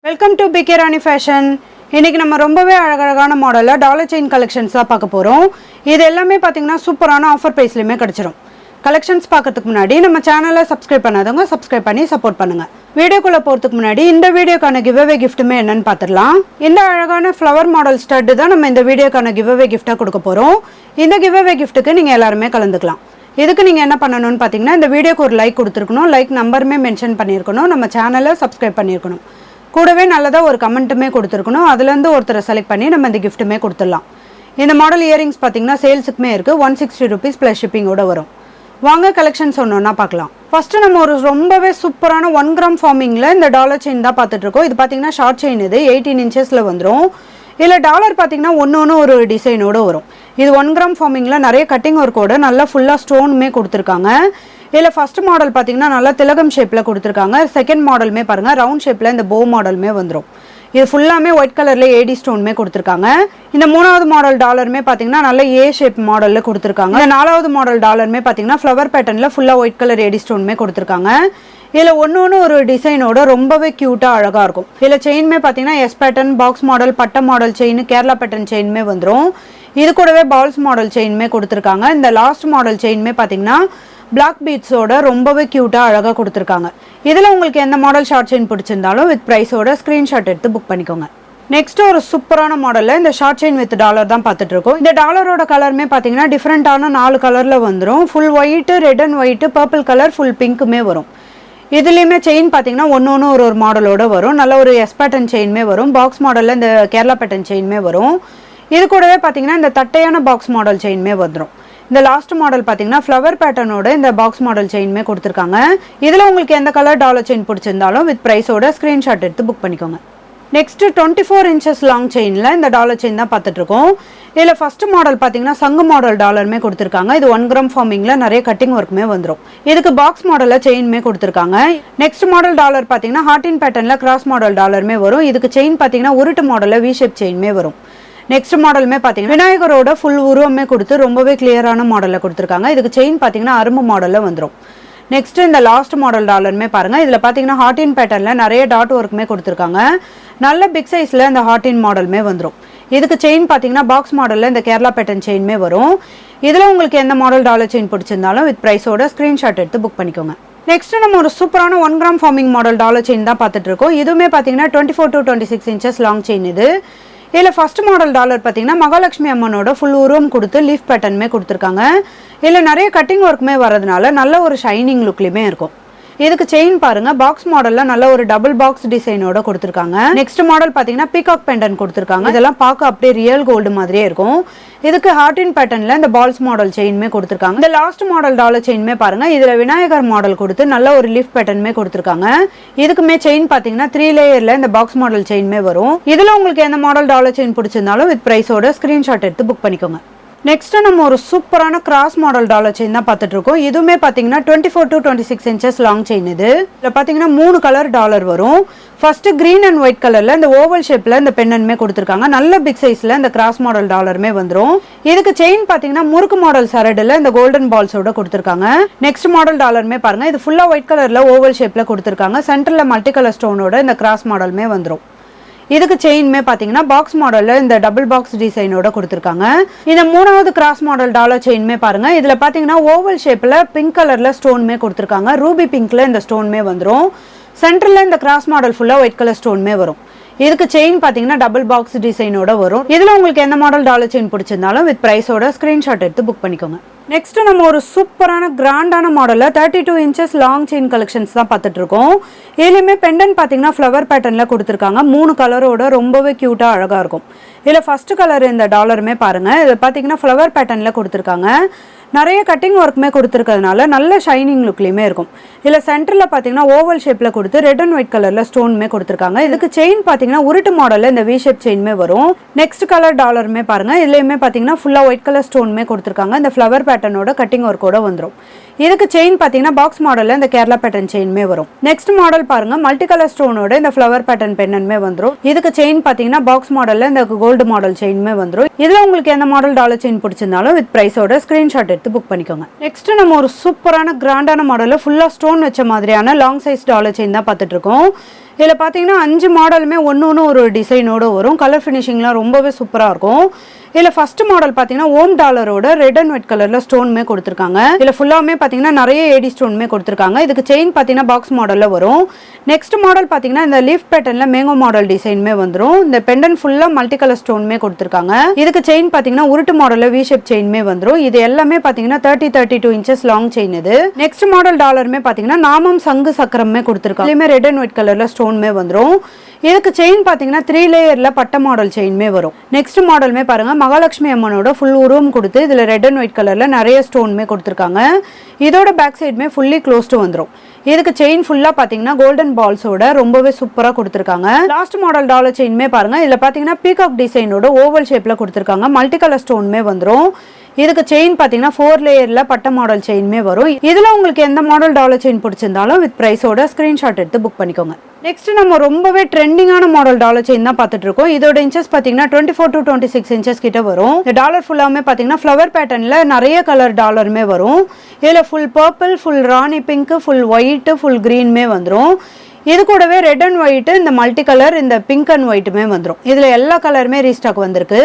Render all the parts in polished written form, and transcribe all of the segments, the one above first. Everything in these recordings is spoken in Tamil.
Welcome to PK Rani fashion. இன்றைக்கி நம்ம ரொம்பவே அழகழகான மாடலில் டாலர் செயின் கலெக்ஷன்ஸ் தான் பார்க்க போகிறோம். இது எல்லாமே பார்த்திங்கன்னா சூப்பரான ஆஃபர் ப்ரைஸ்லையுமே கிடச்சிரும். கலெக்ஷன்ஸ் பார்க்கறதுக்கு முன்னாடி நம்ம சேனலை சப்ஸ்கிரைப் பண்ணாதவங்க சப்ஸ்கிரைப் பண்ணி சப்போர்ட் பண்ணுங்கள். வீடியோக்குள்ளே போகிறதுக்கு முன்னாடி இந்த வீடியோக்கான கிவ்அவே கிஃப்ட்டுமே என்னென்னு பார்த்துடலாம். இந்த அழகான ஃப்ளவர் மாடல் ஸ்டட்டு தான் நம்ம இந்த வீடியோக்கான கிவ்அவே கிஃப்ட்டாக கொடுக்க போகிறோம். இந்த கிவ்அவே கிஃப்ட்டுக்கு நீங்கள் எல்லாருமே கலந்துக்கலாம். இதுக்கு நீங்கள் என்ன பண்ணணும்னு பார்த்தீங்கன்னா, இந்த வீடியோக்கு ஒரு லைக் கொடுத்துருக்கணும், லைக் நம்பருமே மென்ஷன் பண்ணியிருக்கணும், நம்ம சேனலை சப்ஸ்கிரைப் பண்ணியிருக்கணும், கூடவே நல்லதாக ஒரு கமெண்ட்டுமே கொடுத்துருக்கணும். அதுலேருந்து ஒருத்தரை செலக்ட் பண்ணி நம்ம இந்த கிஃப்ட்டுமே கொடுத்துடலாம். இந்த மாடல் இயரிங்ஸ் பார்த்தீங்கன்னா சேல்ஸுக்குமே இருக்குது. 160 rupees ப்ளஸ் ஷிப்பிங்கோட வரும். வாங்க கலெக்ஷன்ஸ் ஒன்றா பார்க்கலாம். ஃபஸ்ட்டு நம்ம ஒரு ரொம்பவே சூப்பரான 1 கிராம் ஃபார்மிங்கில் இந்த டாலர் செயின் தான் பார்த்துட்ருக்கோம். இது பார்த்தீங்கன்னா ஷார்ட் செயின், இது 18 inches வந்துடும். இதில் டாலர் பார்த்தீங்கன்னா ஒன்று ஒரு டிசைனோடு வரும். இது 1 கிராம் ஃபார்மிங்கில் நிறைய கட்டிங் ஒர்க்கோட நல்லா ஃபுல்லாக ஸ்டோனுமே கொடுத்துருக்காங்க. இதில் ஃபஸ்ட் மாடல் பார்த்தீங்கன்னா நல்லா திலகம் ஷேப்பில் கொடுத்துருக்காங்க. செகண்ட் மாடலுமே பாருங்கள் ரவுண்ட் ஷேப்பில் இந்த போ மாடலுமே வந்துடும். இது ஃபுல்லாமே ஒயிட் கலரில் ஏடி ஸ்டோனுமே கொடுத்துருக்காங்க. இந்த மூணாவது மாடல் டாலருமே பார்த்தீங்கன்னா நல்ல ஏ ஷேப் மாடலில் கொடுத்துருக்காங்க. இந்த நாலாவது மாடல் டாலருமே பார்த்தீங்கன்னா ஃப்ளவர் பேட்டர்னில் ஃபுல்லாக ஒயிட் கலர் ஏடி ஸ்டோனுமே கொடுத்துருக்காங்க. இதில் ஒன்று ஒரு டிசைனோட ரொம்பவே க்யூட்டாக அழகாக இருக்கும். இதில் செயினுமே பார்த்தீங்கன்னா எஸ் பேட்டர்ன், பாக்ஸ் மாடல், பட்டை மாடல் செயின், கேரளா பேட்டர்ன் செயினுமே வந்துடும். இது கூடவே பால்ஸ் மாடல் செயினுமே கொடுத்துருக்காங்க. இந்த லாஸ்ட் மாடல் செயினுமே பார்த்தீங்கன்னா பிளாக் பீட்ஸோட ரொம்பவே க்யூட்டாக அழகாக கொடுத்துருக்காங்க. இதில் உங்களுக்கு எந்த மாடல் ஷார்ட் செயின் பிடிச்சிருந்தாலும் வித் ப்ரைஸோட ஸ்க்ரீன்ஷாட் எடுத்து புக் பண்ணிக்கோங்க. நெக்ஸ்ட் ஒரு சூப்பரான மாடலில் இந்த ஷார்ட் செயின் வித் டாலர் தான் பார்த்துட்ருக்கோம். இந்த டாலரோட கலருமே பார்த்தீங்கன்னா டிஃப்ரெண்ட்டான 4 கலரில் வந்துடும். Full white, red and white, purple colour, full பிங்க்குமே வரும். இதுலேயுமே செயின் பார்த்தீங்கன்னா ஒன்று ஒரு மாடலோட வரும். நல்ல ஒரு எஸ் பேட்டர்ன் செயினுமே வரும். பாக்ஸ் மாடலில் இந்த கேரளா பேட்டர்ன் செயினுமே வரும். இது கூடவே பார்த்தீங்கன்னா இந்த தட்டையான பாக்ஸ் மாடல் செயினுமே வந்துடும். இந்த லாஸ்ட் மாடல் பார்த்தீங்கன்னா ஃப்ளவர் பேட்டர்னோட இந்த பாக்ஸ் மாடல் செயினுமே கொடுத்துருக்காங்க. இதில் உங்களுக்கு எந்த கலர் டாலர் செயின் பிடிச்சிருந்தாலும் வித் ப்ரைஸோட ஸ்க்ரீன்ஷாட் எடுத்து புக் பண்ணிக்கோங்க. நெக்ஸ்ட் 24 inches லாங் செயினில் இந்த டாலர் செயின் தான் பார்த்துட்ருக்கோம். இதில் ஃபஸ்ட் மாடல் பார்த்தீங்கன்னா சங்கு மாடல் டாலருமே கொடுத்துருக்காங்க. இது 1 கிராம் ஃபார்மிங்கில் நிறைய கட்டிங் ஒர்க்குமே வந்துடும். இதுக்கு பாக்ஸ் மாடலில் செயினுமே கொடுத்துருக்காங்க. நெக்ஸ்ட் மாடல் டாலர் பார்த்தீங்கன்னா ஹார்டின் பேட்டர்னில் கிராஸ் மாடல் டாலருமே வரும். இதுக்கு செயின் பார்த்தீங்கன்னா உருட்டு மாடலில் வி ஷேப் செயினுமே வரும். நெக்ஸ்ட் மாடலுமே பார்த்தீங்கன்னா விநாயகரோட ஃபுல் உருவமே கொடுத்து ரொம்பவே கிளியரான மாடலில் கொடுத்துருக்காங்க. இதுக்கு செயின் பார்த்தீங்கன்னா அரும்பு மாடலில் வந்துடும். நெக்ஸ்ட் இந்த லாஸ்ட் மாடல் டாலருமே பாருங்கள். இதில் பார்த்தீங்கன்னா ஹார்டின் பேட்டர்னில் நிறைய டாட் ஒர்க்குமே கொடுத்துருக்காங்க. நல்ல பிக் சைஸில் இந்த ஹார்டின் மாடலுமே வந்துடும். இதுக்கு செயின் பார்த்தீங்கன்னா பாக்ஸ் மாடலில் இந்த கேரளா பேட்டர்ன் செயினுமே வரும். இதில் உங்களுக்கு எந்த மாடல் டாலர் செயின் பிடிச்சிருந்தாலும் வித் ப்ரைஸோட ஸ்க்ரீன்ஷாட் எடுத்து புக் பண்ணிக்கோங்க. நெக்ஸ்ட் நம்ம ஒரு சூப்பரான 1 gram forming model dollar chain தான் பார்த்துட்டு இருக்கோம். இதுவுமே பார்த்தீங்கன்னா 24 to 26 inches லாங் செயின் இது. இதில் ஃபஸ்ட் மாடல் டாலர் பார்த்தீங்கன்னா மகாலட்சுமி அம்மனோட ஃபுல் உருவம் கொடுத்து லீஃப் பேட்டர்னுமே கொடுத்துருக்காங்க. இதில் நிறைய கட்டிங் ஒர்க்குமே வரதுனால நல்ல ஒரு ஷைனிங் லுக்லையுமே இருக்கும். இதுக்கு செயின் பாருங்க பாக்ஸ் மாடல்ல நல்ல ஒரு டபுள் பாக்ஸ் டிசைனோட கொடுத்துருக்காங்க. நெக்ஸ்ட் மாடல் பார்த்தீங்கன்னா பீகாக் பெண்டன் கொடுத்துருக்காங்க. இதெல்லாம் பார்க்க அப்படியே ரியல் கோல்டு மாதிரியே இருக்கும். இதுக்கு ஹார்டின் பேட்டர்ன்ல இந்த பால்ஸ் மாடல் செயினுமே கொடுத்துருக்காங்க. இந்த லாஸ்ட் மாடல் டாலர் செயினுமே பாருங்க. இதுல விநாயகர் மாடல் கொடுத்து நல்ல ஒரு லீஃப் பேட்டர்னுமே கொடுத்துருக்காங்க. இதுக்குமே செயின் பார்த்தீங்கன்னா 3 லேயர்ல இந்த பாக்ஸ் மாடல் செயினுமே வரும். இதுல உங்களுக்கு எந்த மாடல் டாலர் செயின் பிடிச்சிருந்தாலும் வித் ப்ரைஸோட ஸ்கிரீன்ஷாட் எடுத்து புக் பண்ணிக்கோங்க. நெக்ஸ்ட் நம்ம ஒரு சூப்பரான கிராஸ் மாடல் டாலர் செயின் தான் பார்த்துட்டு இருக்கோம். இதுவுமே பார்த்தீங்கன்னா 24 to 26 inches லாங் செயின் இது. இதில் பார்த்தீங்கன்னா 3 கலர் டாலர் வரும். ஃபர்ஸ்ட் கிரீன் அண்ட் ஒயிட் கலர்ல இந்த ஓவல் ஷேப்ல இந்த பெண்ணன்மே கொடுத்துருக்காங்க. நல்ல பிக் சைஸ்ல இந்த கிராஸ் மாடல் டாலருமே வந்துடும். இதுக்கு செயின் பார்த்தீங்கன்னா முறுக்கு மாடல் சரடுல இந்த கோல்டன் பால்ஸோட கொடுத்துருக்காங்க. நெக்ஸ்ட் மாடல் டாலருமே பாருங்க. இது ஃபுல்லா ஒயிட் கலர்ல ஓவல் ஷேப்ல கொடுத்துருக்காங்க. சென்டர்ல மல்டி கலர் ஸ்டோனோட இந்த கிராஸ் மாடலுமே வந்துடும். இதுக்கு செயின்மே பார்த்தீங்கன்னா பாக்ஸ் மாடலில் இந்த டபுள் பாக்ஸ் டிசைனோட கொடுத்துருக்காங்க. இந்த மூணாவது கிராஸ் மாடல் டாலர் செயின்மே பாருங்கள். இதில் பார்த்தீங்கன்னா ஓவல் ஷேப்பில் பிங்க் கலரில் ஸ்டோனுமே கொடுத்துருக்காங்க. ரூபி பிங்க்கில் இந்த ஸ்டோனுமே வந்துடும். சென்டரில் இந்த கிராஸ் மாடல் ஃபுல்லாக ஒயிட் கலர் ஸ்டோனுமே வரும். இதுக்கு செயின் பார்த்தீங்கன்னா டபுள் பாக்ஸ் டிசைனோட வரும். இதில் உங்களுக்கு எந்த மாடல் டாலர் செயின் பிடிச்சிருந்தாலும் வித் ப்ரைஸோட ஸ்க்ரீன்ஷாட் எடுத்து புக் பண்ணிக்கோங்க. நெக்ஸ்ட் நம்ம ஒரு சூப்பரான கிராண்டான மாடலில் 32 inches லாங் செயின் கலெக்ஷன்ஸ் தான் பார்த்துட்டு இருக்கோம். இதுலேயுமே பெண்டன் பார்த்தீங்கன்னா ஃப்ளவர் பேட்டர்னில் கொடுத்துருக்காங்க. 3 கலரோட ரொம்பவே க்யூட்டாக அழகாக இருக்கும். இதில் ஃபர்ஸ்ட் கலர் இந்த டாலருமே பாருங்கள். இது பார்த்தீங்கன்னா ஃப்ளவர் பேட்டர்னில் கொடுத்துருக்காங்க. நிறைய கட்டிங் ஒர்க்குமே கொடுத்துருக்கிறதுனால நல்ல ஷைனிங் லுக்லேயுமே இருக்கும். இதில் சென்டரில் பார்த்தீங்கன்னா ஓவல் ஷேப்பில் கொடுத்து ரெட் அண்ட் ஒயிட் கலரில் ஸ்டோனுமே கொடுத்துருக்காங்க. இதுக்கு செயின் பார்த்தீங்கன்னா உருட்டு மாடலில் இந்த வி ஷேப் செயினுமே வரும். நெக்ஸ்ட் கலர் டாலருமே பாருங்கள். இதுலேயுமே பார்த்தீங்கன்னா ஃபுல்லாக ஒயிட் கலர் ஸ்டோனுமே கொடுத்துருக்காங்க. இந்த ஃப்ளவர் பேட்டர்னோட கட்டிங் ஒர்க்கோட வந்துடும். இதுக்கு செயின் பார்த்தீங்கன்னா பாக்ஸ் மாடலில் இந்த கேரளா பேட்டர்ன் செயினுமே வரும். நெக்ஸ்ட் மாடல் பாருங்கள். மல்டி கலர் ஸ்டோனோட இந்த ஃப்ளவர் பேட்டர்ன் பெண்ணன்மே வந்துடும். இதுக்கு செயின் பார்த்தீங்கன்னா பாக்ஸ் மாடலில் இந்த கோல்டு மாடல் செயினுமே வந்துடும். இதில் உங்களுக்கு எந்த மாடல் டாலர் செயின் பிடிச்சிருந்தாலும் வித் ப்ரைஸோட ஸ்க்ரீன்ஷாட் எடுத்து புக் பண்ணிக்கோங்க. நெக்ஸ்ட் நம்ம ஒரு சூப்பரான கிராண்டான மாடலில் ஃபுல்லாக ஸ்டோன் வச்ச மாதிரியான லாங் சைஸ் டாலர் செயின் தான் பார்த்துட்டு இருக்கோம். இதில் பார்த்தீங்கன்னா 5 மாடலுமே ஒன்று ஒரு டிசைனோடு வரும். கலர் ஃபினிஷிங்லாம் ரொம்பவே சூப்பராக இருக்கும். இதில் ஃபர்ஸ்ட் மாடல் பார்த்தீங்கன்னா ஓம் டாலரோட ரெட் அண்ட் ஒயிட் கலரில் ஸ்டோனுமே கொடுத்துருக்காங்க. இதில் ஃபுல்லாமே பார்த்தீங்கன்னா நிறைய ஏடி ஸ்டோனுமே கொடுத்துருக்காங்க. இதுக்கு செயின் பார்த்தீங்கன்னா பாக்ஸ் மாடலில் வரும். நெக்ஸ்ட் மாடல் பார்த்தீங்கன்னா இந்த லீஃப் பேட்டர்னில் மேங்கோ மாடல் டிசைனுமே வந்துடும். இந்த பெண்டன் ஃபுல்லாக மல்டி கலர் ஸ்டோனுமே கொடுத்துருக்காங்க. இதுக்கு செயின் பார்த்தீங்கன்னா உருட்டு மாடலில் வி ஷேப் செயின்மே வந்துடும். இது எல்லாமே பார்த்தீங்கன்னா 32 இன்ச்சஸ் லாங் செயின் இது. நெக்ஸ்ட் மாடல் டாலருமே பார்த்தீங்கன்னா நாமம் சங்கு சக்கரமே கொடுத்துருக்காங்க. இதுலேயுமே ரெட் அண்ட் ஒயிட் கலரில் ஸ்டோனுமே வந்துடும். இதுக்கு செயின் பார்த்தீங்கன்னா 3 லேயரில் பட்ட மாடல் செயின்மே வரும். நெக்ஸ்ட் மாடலுமே பாருங்க மகாலட்சுமி அம்மனோட ஃபுல் உருவம் கொடுத்து இதில் ரெட் அண்ட் ஒயிட் கலரில் நிறைய ஸ்டோனுமே கொடுத்துருக்காங்க. இதோட பேக் சைடுமே ஃபுல்லி க்ளோஸ்டு வந்துடும். இதுக்கு செயின் ஃபுல்லாக பார்த்தீங்கன்னா கோல்டன் பால்ஸோட ரொம்பவே சூப்பராக கொடுத்துருக்காங்க. லாஸ்ட் மாடல் டாலர் செயின்மே பாருங்க. இதில் பார்த்தீங்கன்னா பீகாக் டிசைனோட ஓவல் ஷேப்பில் கொடுத்துருக்காங்க. மல்டி கலர் ஸ்டோனுமே வந்துடும். இதுக்கு செயின் பார்த்தீங்கன்னா 4 லேயரில் பட்ட மாடல் செயின்மே வரும். இதில் உங்களுக்கு எந்த மாடல் டாலர் செயின் பிடிச்சிருந்தாலும் வித் ப்ரைஸோட ஸ்க்ரீன்ஷாட் எடுத்து புக் பண்ணிக்கோங்க. நெக்ஸ்ட் நம்ம ரொம்பவே ட்ரெண்டிங்கான மாடல் டாலர் செயின் தான் பார்த்துட்டு இருக்கோம். இதோட இன்ச்சஸ் பார்த்தீங்கன்னா 24 to 26 இன்ச்சஸ் கிட்ட வரும். இந்த டாலர் ஃபுல்லாமே பார்த்தீங்கன்னா ஃப்ளவர் பேட்டர்னில் நிறைய கலர் டாலருமே வரும். இதில் ஃபுல் பர்பிள், ஃபுல் ராணி பிங்க், ஃபுல் ஒயிட்டு, ஃபுல் க்ரீனுமே வந்துடும். இது கூடவே ரெட் அண்ட் ஒயிட்டு, இந்த மல்டி கலர், இந்த பிங்க் அண்ட் ஒயிட்டுமே வந்துடும். இதில் எல்லா கலருமே ரீஸ்டாக் வந்திருக்கு.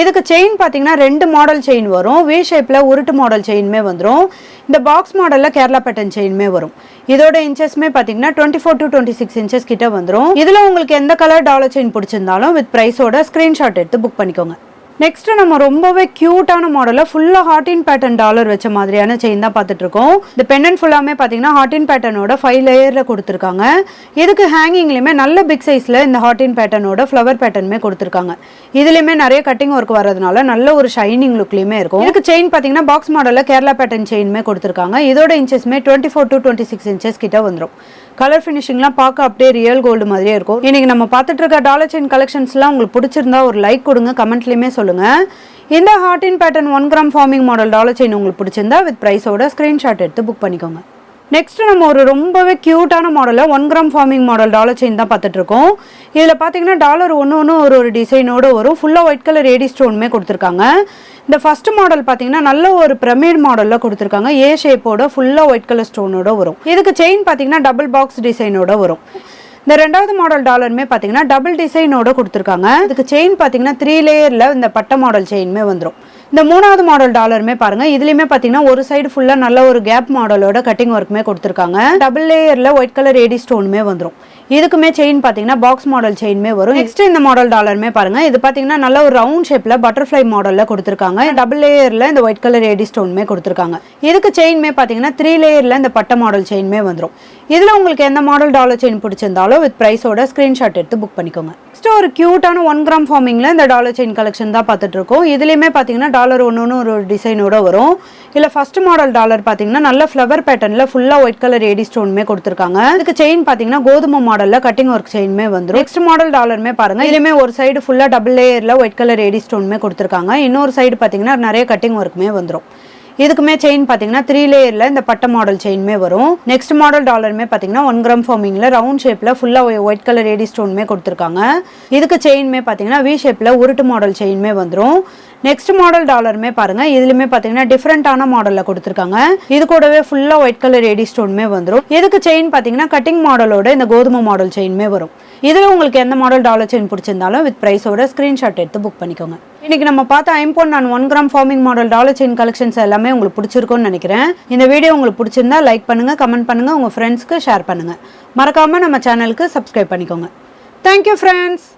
இதுக்கு செயின் பார்த்தீங்கன்னா 2 மாடல் செயின் வரும். வி ஷேப்பில் உருட்டு மாடல் செயின்மே வந்துடும். இந்த பாக்ஸ் மாடலில் கேரளா பேட்டர்ன் செயின்மே வரும். இதோட இன்ச்சஸ்மே பார்த்தீங்கன்னா 24 to 26 இன்ச்சஸ் கிட்ட வந்துடும். இதில் உங்களுக்கு எந்த கலர் டாலர் செயின் பிடிச்சிருந்தாலும் வித் ப்ரைஸோட ஸ்க்ரீன்ஷாட் எடுத்து புக் பண்ணிக்கோங்க. நெக்ஸ்ட் நம்ம ரொம்பவே கியூட்டான மாடலில் ஃபுல்லாக ஹார்டின் பேட்டர்ன் டாலர் வச்ச மாதிரியான செயின் தான் பார்த்துட்டு இருக்கோம். இந்த பெண்டன் ஃபுல்லாமே பார்த்தீங்கன்னா ஹார்டின் பேட்டர்னோட 5 லேயரில் கொடுத்துருக்காங்க. இதுக்கு ஹேங்கிங்லையுமே நல்ல பிக் சைஸில் இந்த ஹார்டின் பேட்டர்னோட ஃப்ளவர் பேட்டர்னுமே கொடுத்துருக்காங்க. இதுலையுமே நிறைய கட்டிங் ஒர்க் வரதுனால நல்ல ஒரு ஷைனிங் லுக்லையுமே இருக்கும். இதுக்கு செயின் பார்த்தீங்கன்னா பாக்ஸ் மாடலில் கேரளா பேட்டர்ன் செயின்மே கொடுத்துருக்காங்க. இதோட இன்ச்சஸ்மே 24 to 26 இன்ச்சஸ் கிட்ட வந்துடும். கலர் ஃபினிஷிங்லாம் பார்க்க அப்படியே ரியல் கோல்டு மாதிரியே இருக்கும். இன்னைக்கு நம்ம பார்த்துட்டு இருக்க டாலர் செயின் கலெக்ஷன்ஸ்லாம் உங்களுக்கு பிடிச்சிருந்தா ஒரு லைக் கொடுங்க, கமெண்ட்லையுமே சொல்லுங்க. இந்த heart pattern 1 gram forming model dollar chain உங்களுக்கு பிடிச்சிருந்தா வித் ப்ரைஸோட ஸ்க்ரீன்ஷாட் எடுத்து புக் பண்ணிக்கோங்க. நெக்ஸ்ட் நம்ம ஒரு ரொம்பவே கியூட்டான மாடலில் 1 gram forming model dollar chain தான் பார்த்துட்டு இருக்கோம். இதில் பார்த்தீங்கன்னா டாலர் ஒன்று ஒரு டிசைனோடு வரும். ஃபுல்லாக ஒயிட் கலர் ஏடி ஸ்டோனுமே கொடுத்துருக்காங்க. இந்த ஃபர்ஸ்ட் மாடல் பார்த்தீங்கன்னா நல்ல ஒரு பிரமிட் மாடலில் கொடுத்துருக்காங்க. ஏ ஷேப்போட ஃபுல்லாக ஒயிட் கலர் ஸ்டோனோட வரும். இதுக்கு செயின் பார்த்தீங்கன்னா டபுள் பாக்ஸ் டிசைனோட வரும். இந்த ரெண்டாவது மாடல் டாலருமே பார்த்தீங்கன்னா டபுள் டிசைனோட கொடுத்துருக்காங்க. இதுக்கு செயின் பார்த்தீங்கன்னா 3 லேயரில் இந்த பட்ட மாடல் செயின்மே வந்துடும். இந்த மூணாவது மாடல் டாலருமே பாருங்க. இதுலயுமே பார்த்தீங்கன்னா ஒரு சைடு ஃபுல்லாக நல்ல ஒரு கேப் மாடலோட கட்டிங் ஒர்க்குமே கொடுத்துருக்காங்க. டபுள் லேயரில் ஒயிட் கலர் ஏடி ஸ்டோனுமே வந்துடும். இதுக்குமே செயின் பார்த்தீங்கன்னா பாக்ஸ் மாடல் செயின்மே வரும். நெக்ஸ்ட் இந்த மாடல் டாலருமே பாருங்க. இது பார்த்தீங்கன்னா நல்ல ஒரு ரவுண்ட் ஷேப்ல பட்டர்ஃப்ளை மாடலில் கொடுத்துருக்காங்க. டபுள் லேயரில் இந்த ஒயிட் கலர் ஏடி ஸ்டோனுமே கொடுத்துருக்காங்க. இதுக்கு செயின்மே பார்த்தீங்கன்னா 3 லேயரில் இந்த பட்ட மாடல் செயின்மே வந்துடும். இதில் உங்களுக்கு எந்த மாடல் டாலர் செயின் பிடிச்சிருந்தாலும் வித் ப்ரைஸோட ஸ்க்ரீன்ஷாட் எடுத்து புக் பண்ணிக்கோங்க. நெக்ஸ்ட் ஒரு கியூட்டான 1 கிராம் ஃபார்மிங்கில் இந்த டாலர் செயின் கலெக்ஷன் தான் பார்த்துட்டு இருக்கோம். இதுலேயுமே பார்த்தீங்கன்னா டாலர் ஒன்று ஒரு டிசைனோட வரும். இல்லை ஃபர்ஸ்ட் மாடல் டாலர் பார்த்தீங்கன்னா நல்ல ஃப்ளவர் பேட்டர்னில் ஃபுல்லாக ஒயிட் கலர் ஏடி ஸ்டோனுமே கொடுத்துருக்காங்க. இதுக்கு செயின் பார்த்தீங்கன்னா கோதுமை மாடலில் கட்டிங் ஒர்க் செயின்மே வந்துடும். நெக்ஸ்ட் மாடல் டாலருமே பாருங்க. இதுலேயுமே ஒரு சைடு ஃபுல்லாக டபுள் லேயரில் ஒயிட் கலர் ஏடி ஸ்டோனுமே கொடுத்துருக்காங்க. இன்னொரு சைடு பார்த்தீங்கன்னா நிறைய கட்டிங் ஒர்க்குமே வந்துடும். இதுக்குமே செயின் பார்த்தீங்கன்னா 3 லேயரில் இந்த பட்ட மாடல் செயின்மே வரும். நெக்ஸ்ட் மாடல் டாலருமே பார்த்தீங்கன்னா 1 கிராம் ஃபார்மிங்கில் ரவுண்ட் ஷேப்பில் ஃபுல்லாக ஒயிட் கலர் ஏடி ஸ்டோனுமே கொடுத்துருக்காங்க. இதுக்கு செயின்மே பார்த்தீங்கன்னா வி ஷேப்பில் உருட்டு மாடல் செயின்மே வந்துடும். நெக்ஸ்ட் மாடல் டாலருமே பாருங்க. இதுலயுமே பார்த்தீங்கன்னா டிஃப்ரெண்டான மாடலில் கொடுத்துருக்காங்க. இது கூடவே ஃபுல்லாக ஒயிட் கலர் ஏடி ஸ்டோனுமே வந்துடும். இதுக்கு செயின் பார்த்தீங்கன்னா கட்டிங் மாடலோட இந்த கோதுமை மாடல் செயின்மே வரும். இதில் உங்களுக்கு எந்த மாடல் டாலர் செயின் பிடிச்சிருந்தாலும் வித் ப்ரைஸோட ஸ்க்ரீன்ஷாட் எடுத்து புக் பண்ணிக்கோங்க. இன்னைக்கு நம்ம பார்த்த ஐம்போன் நான் 1 gram forming model dollar chain collections எல்லாமே உங்களுக்கு பிடிச்சிருக்கும்னு நினைக்கிறேன். இந்த வீடியோ உங்களுக்கு பிடிச்சிருந்தா லைக் பண்ணுங்க, கமெண்ட் பண்ணுங்க, உங்க ஃப்ரெண்ட்ஸ்க்கு ஷேர் பண்ணுங்க. மறக்காம நம்ம சேனலுக்கு சப்ஸ்கிரைப் பண்ணிக்கோங்க. Thank you friends.